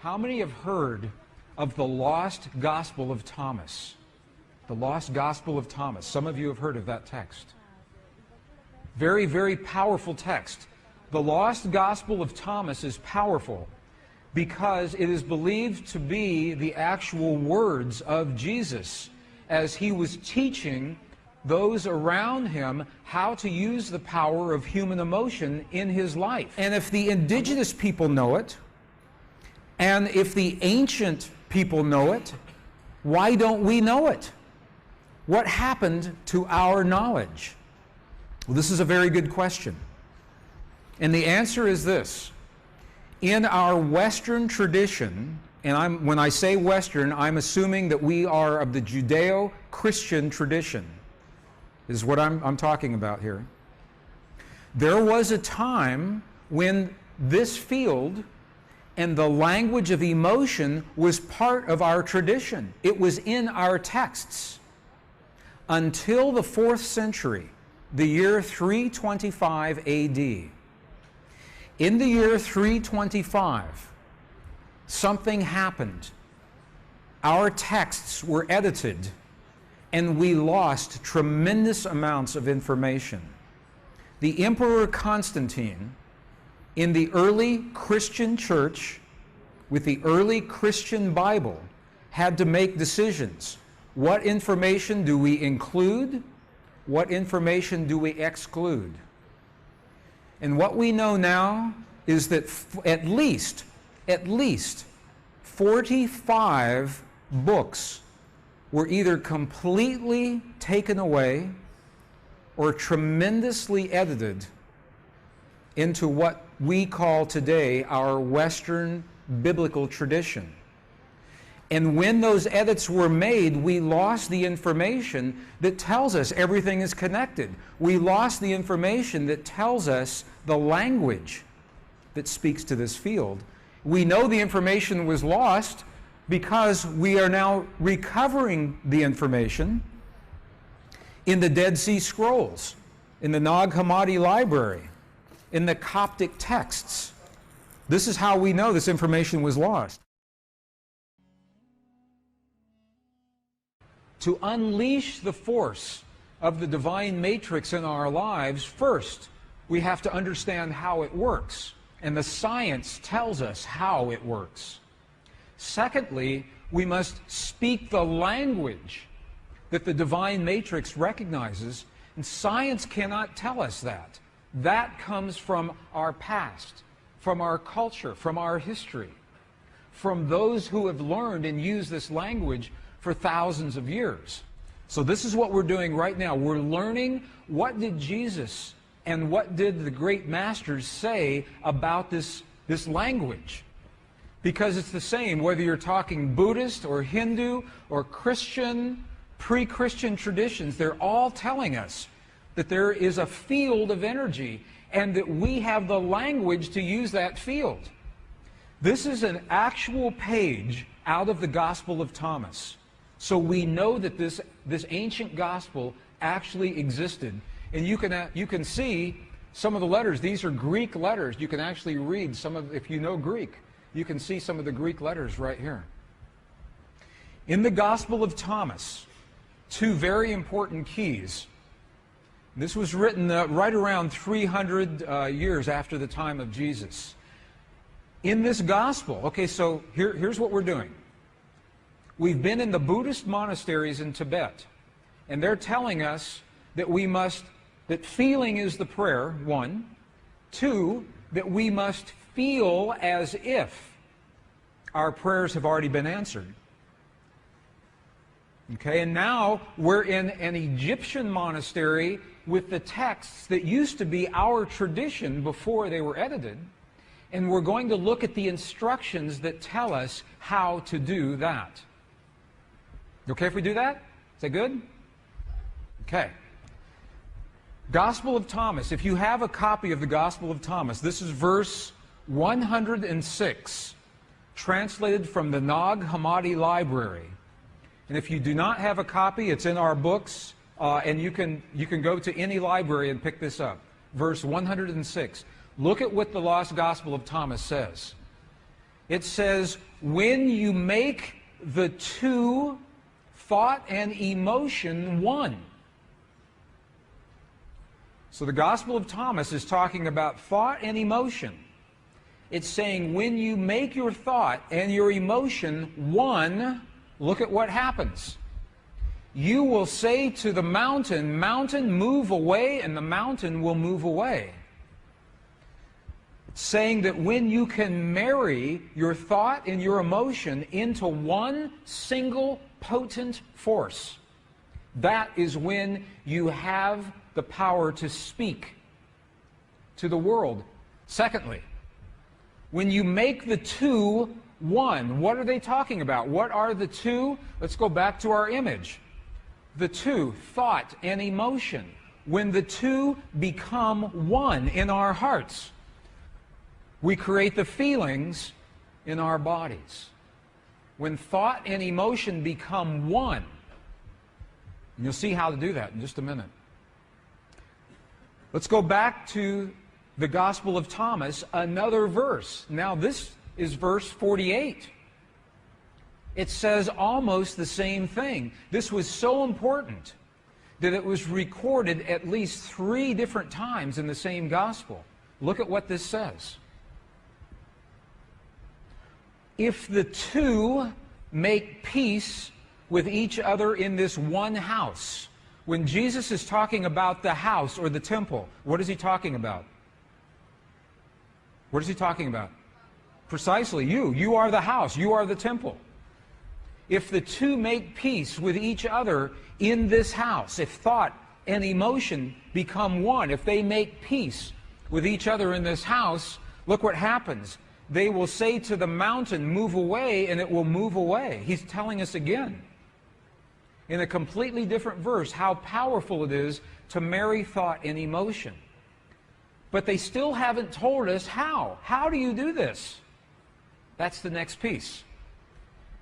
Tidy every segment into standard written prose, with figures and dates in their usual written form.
How many have heard of the lost Gospel of Thomas? The lost Gospel of Thomas. Some of you have heard of that text. Very, very powerful text. The lost Gospel of Thomas is powerful because it is believed to be the actual words of Jesus as he was teaching those around him how to use the power of human emotion in his life. And if the indigenous people know it, and if the ancient people know it, why don't we know it? What happened to our knowledge? Well, this is a very good question. And the answer is this. In our Western tradition, and when I say Western, I'm assuming that we are of the Judeo-Christian tradition, is what I'm talking about here. There was a time when this field and the language of emotion was part of our tradition. It was in our texts until the 4th century, the year 325 AD. In the year 325, something happened. Our texts were edited, and we lost tremendous amounts of information. The Emperor Constantine, in the early Christian church, with the early Christian Bible, had to make decisions. What information do we include? What information do we exclude? And what we know now is that at least 45 books were either completely taken away or tremendously edited into what we call today our Western biblical tradition. And when those edits were made, we lost the information that tells us everything is connected. We lost the information that tells us the language that speaks to this field. We know the information was lost because we are now recovering the information in the Dead Sea Scrolls, in the Nag Hammadi library, in the Coptic texts. This is how we know this information was lost. To unleash the force of the divine matrix in our lives, first, we have to understand how it works. And the science tells us how it works. Secondly, we must speak the language that the divine matrix recognizes, and science cannot tell us that. That comes from our past, from our culture, from our history, from those who have learned and used this language for thousands of years. So this is what we're doing right now. We're learning what did Jesus and what did the great masters say about this language. Because it's the same whether you're talking Buddhist or Hindu or Christian, pre-Christian traditions. They're all telling us that there is a field of energy and that we have the language to use that field. This is an actual page out of the Gospel of Thomas. So we know that this ancient gospel actually existed. And you can see some of the letters. These are Greek letters. You can actually read some of, if you know Greek, you can see some of the Greek letters right here. In the Gospel of Thomas, two very important keys. This was written right around 300 years after the time of Jesus. In this gospel, okay, so here's what we're doing. We've been in the Buddhist monasteries in Tibet, and they're telling us that that feeling is the prayer, one. Two, that we must feel as if our prayers have already been answered. Okay, and now we're in an Egyptian monastery with the texts that used to be our tradition before they were edited, and we're going to look at the instructions that tell us how to do that. Okay if we do that? Is that good? Okay. Gospel of Thomas. If you have a copy of the Gospel of Thomas, this is verse 106, translated from the Nag Hammadi library. And if you do not have a copy, it's in our books, and you can go to any library and pick this up. Verse 106. Look at what the Lost Gospel of Thomas says. It says, when you make the two, thought and emotion, one. So the Gospel of Thomas is talking about thought and emotion. It's saying when you make your thought and your emotion one, look at what happens. You will say to the mountain, "Mountain, move away," and the mountain will move away. It's saying that when you can marry your thought and your emotion into one single potent force, that is when you have the power to speak to the world. Secondly, when you make the two one, what are they talking about? What are the two? Let's go back to our image. The two, thought and emotion. When the two become one in our hearts, we create the feelings in our bodies. When thought and emotion become one, and you'll see how to do that in just a minute. Let's go back to the Gospel of Thomas, another verse. Now this is verse 48. It says almost the same thing. This was so important that it was recorded at least 3 different times in the same Gospel. Look at what this says. If the two make peace with each other in this one house. When Jesus is talking about the house or the temple, what is he talking about? What is he talking about? Precisely you. You are the house. You are the temple. If the two make peace with each other in this house, if thought and emotion become one, if they make peace with each other in this house, look what happens. They will say to the mountain, "Move away," and it will move away. He's telling us again, in a completely different verse, how powerful it is to marry thought and emotion. But they still haven't told us how. How do you do this? That's the next piece.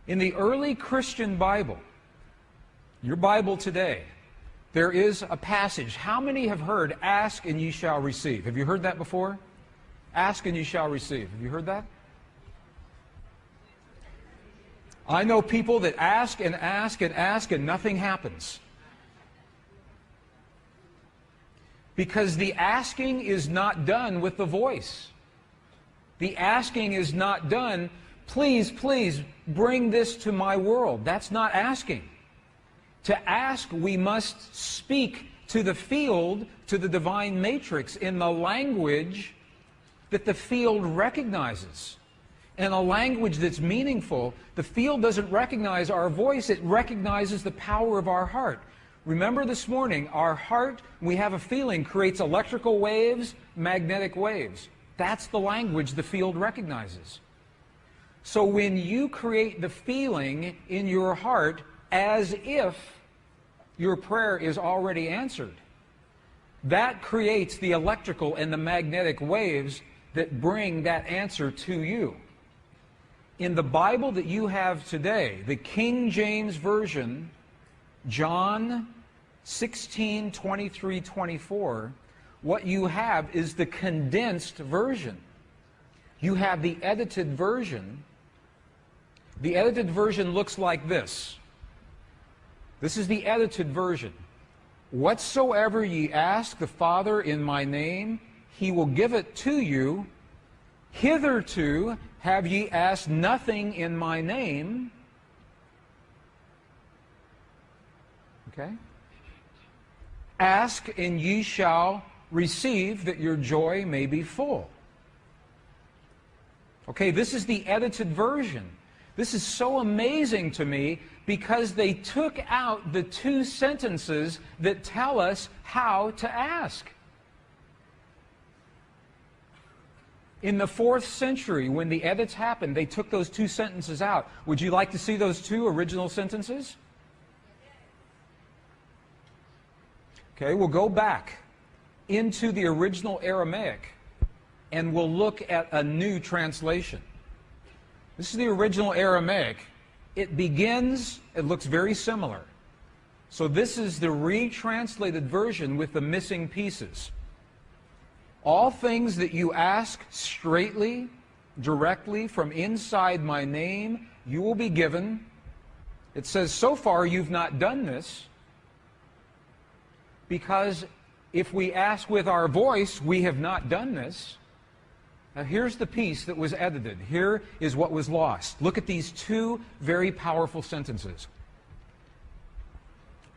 In the early Christian Bible, your Bible today, there is a passage. How many have heard, "Ask and ye shall receive"? Have you heard that before? Ask and you shall receive. Have you heard that? I know people that ask and ask and ask and nothing happens. Because the asking is not done with the voice. The asking is not done, "Please, please, bring this to my world." That's not asking. To ask, we must speak to the field, to the divine matrix, in the language that the field recognizes. And a language that's meaningful. The field doesn't recognize our voice, it recognizes the power of our heart. Remember this morning, our heart, we have a feeling, creates electrical waves, magnetic waves. That's the language the field recognizes. So when you create the feeling in your heart as if your prayer is already answered, that creates the electrical and the magnetic waves that bring that answer to you. In the Bible that you have today, the King James Version, John 16, 23, 24, what you have is the condensed version. You have the edited version. The edited version looks like this. This is the edited version. "Whatsoever ye ask the Father in my name, he will give it to you. Hitherto have ye asked nothing in my name." Okay? "Ask and ye shall receive, that your joy may be full." Okay, this is the edited version. This is so amazing to me because they took out the 2 sentences that tell us how to ask. In the 4th century, when the edits happened, they took those 2 sentences out. Would you like to see those 2 original sentences? Okay, we'll go back into the original Aramaic and we'll look at a new translation. This is the original Aramaic. It begins, it looks very similar. So this is the retranslated version with the missing pieces. "All things that you ask straightly, directly from inside my name, you will be given. It says, so far you've not done this, because if we ask with our voice, we have not done this. Now here's the piece that was edited. Here is what was lost. Look at these two very powerful sentences.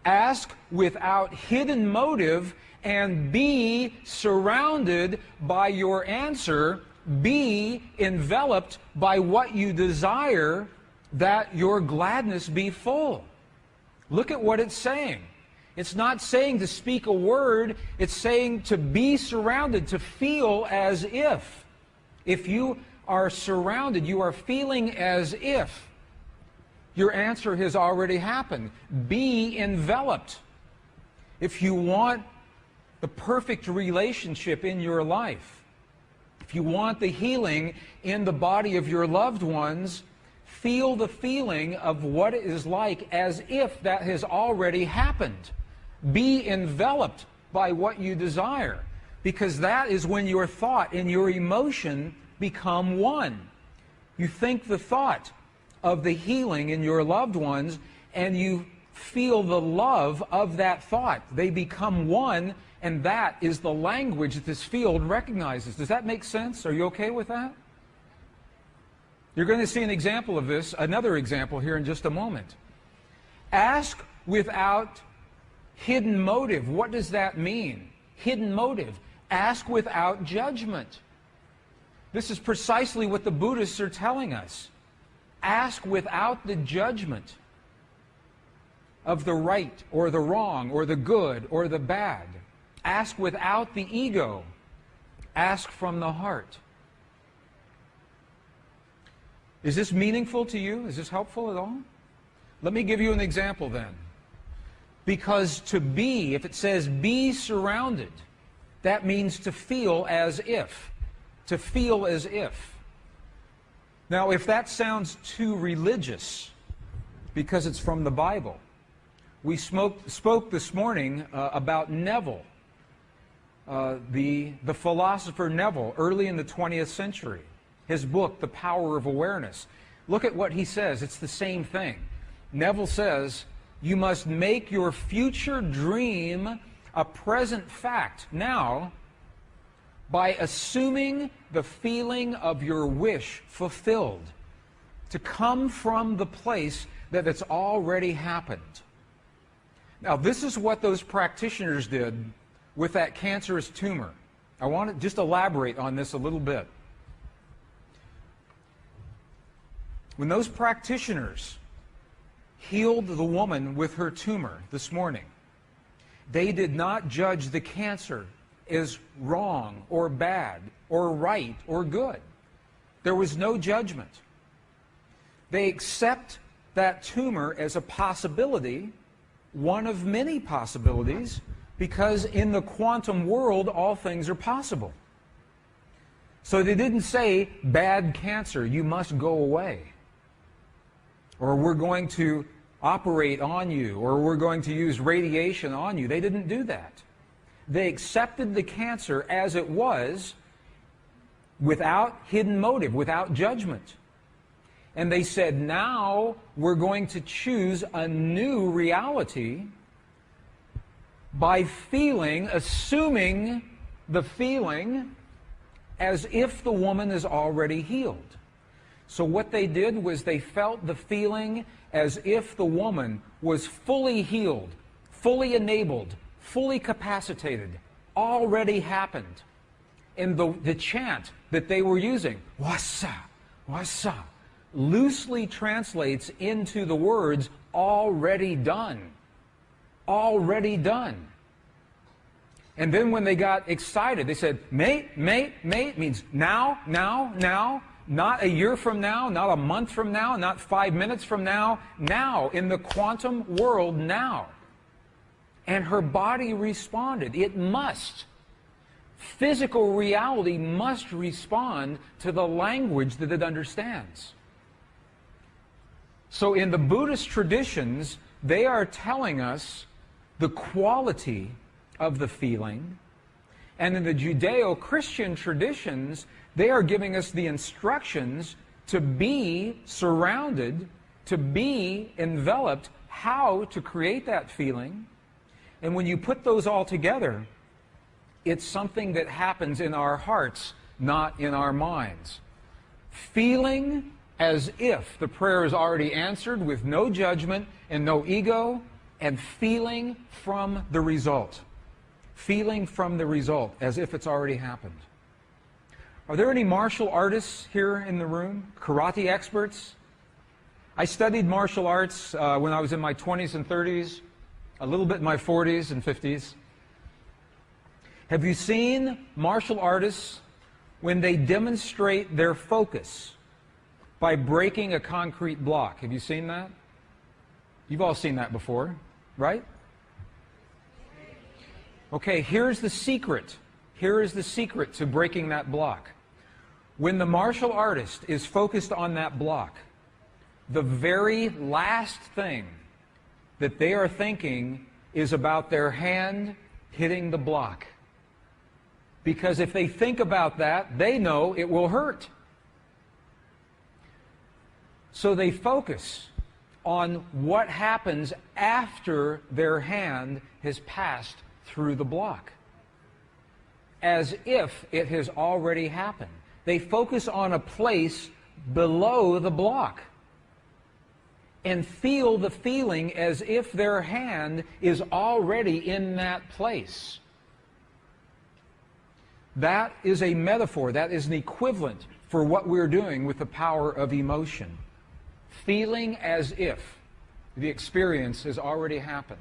Ask without hidden motive and be surrounded by your answer. Be enveloped by what you desire, that your gladness be full. Look at what it's saying. It's not saying to speak a word. It's saying to be surrounded, to feel as if. If you are surrounded, you are feeling as if your answer has already happened. Be enveloped. If you want the perfect relationship in your life, if you want the healing in the body of your loved ones, feel the feeling of what it is like as if that has already happened. Be enveloped by what you desire, because that is when your thought and your emotion become one. You think the thought of the healing in your loved ones, and you feel the love of that thought. They become one, and that is the language that this field recognizes. Does that make sense? Are you okay with that? You're going to see an example of this, another example here in just a moment. Ask without hidden motive. What does that mean? Hidden motive. Ask without judgment. This is precisely what the Buddhists are telling us. Ask without the judgment of the right or the wrong or the good or the bad. Ask without the ego. Ask from the heart. Is this meaningful to you? Is this helpful at all? Let me give you an example then. Because to be, if it says be surrounded, that means to feel as if. To feel as if. Now, if that sounds too religious, because it's from the Bible, we spoke this morning about Neville, the philosopher Neville, early in the 20th century. His book, The Power of Awareness. Look at what he says. It's the same thing. Neville says, you must make your future dream a present fact now by assuming the feeling of your wish fulfilled, to come from the place that it's already happened. Now, this is what those practitioners did with that cancerous tumor. I want to just elaborate on this a little bit. When those practitioners healed the woman with her tumor this morning, they did not judge the cancer as wrong or bad or right or good. There was no judgment. They accept that tumor as a possibility, one of many possibilities, because in the quantum world all things are possible. So they didn't say, bad cancer, you must go away. Or we're going to operate on you, or we're going to use radiation on you. They didn't do that. They accepted the cancer as it was, without hidden motive, without judgment. And they said, now we're going to choose a new reality by feeling, assuming the feeling as if the woman is already healed. So what they did was they felt the feeling as if the woman was fully healed, fully enabled, fully capacitated, already happened. And the chant that they were using, wasa, wasa, loosely translates into the words, already done. Already done. And then when they got excited, they said, mate, mate, mate, means now, now, now, not a year from now, not a month from now, not 5 minutes from now, now, in the quantum world, now. And her body responded. It must. Physical reality must respond to the language that it understands. So in the Buddhist traditions, they are telling us the quality of the feeling, And in the Judeo-Christian traditions, they are giving us the instructions to be surrounded, to be enveloped, how to create that feeling. And when you put those all together, it's something that happens in our hearts, not in our minds. Feeling as if the prayer is already answered with no judgment and no ego, and feeling from the result. Feeling from the result as if it's already happened. Are there any martial artists here in the room? Karate experts? I studied martial arts when I was in my 20s and 30s, a little bit in my 40s and 50s. Have you seen martial artists when they demonstrate their focus by breaking a concrete block? Have you seen that? You've all seen that before, right? Okay, here's the secret. Here is the secret to breaking that block. When the martial artist is focused on that block, the very last thing that they are thinking is about their hand hitting the block. Because if they think about that, they know it will hurt. So they focus on what happens after their hand has passed through the block, as if it has already happened. They focus on a place below the block and feel the feeling as if their hand is already in that place. That is a metaphor, that is an equivalent for what we're doing with the power of emotion. Feeling as if the experience has already happened.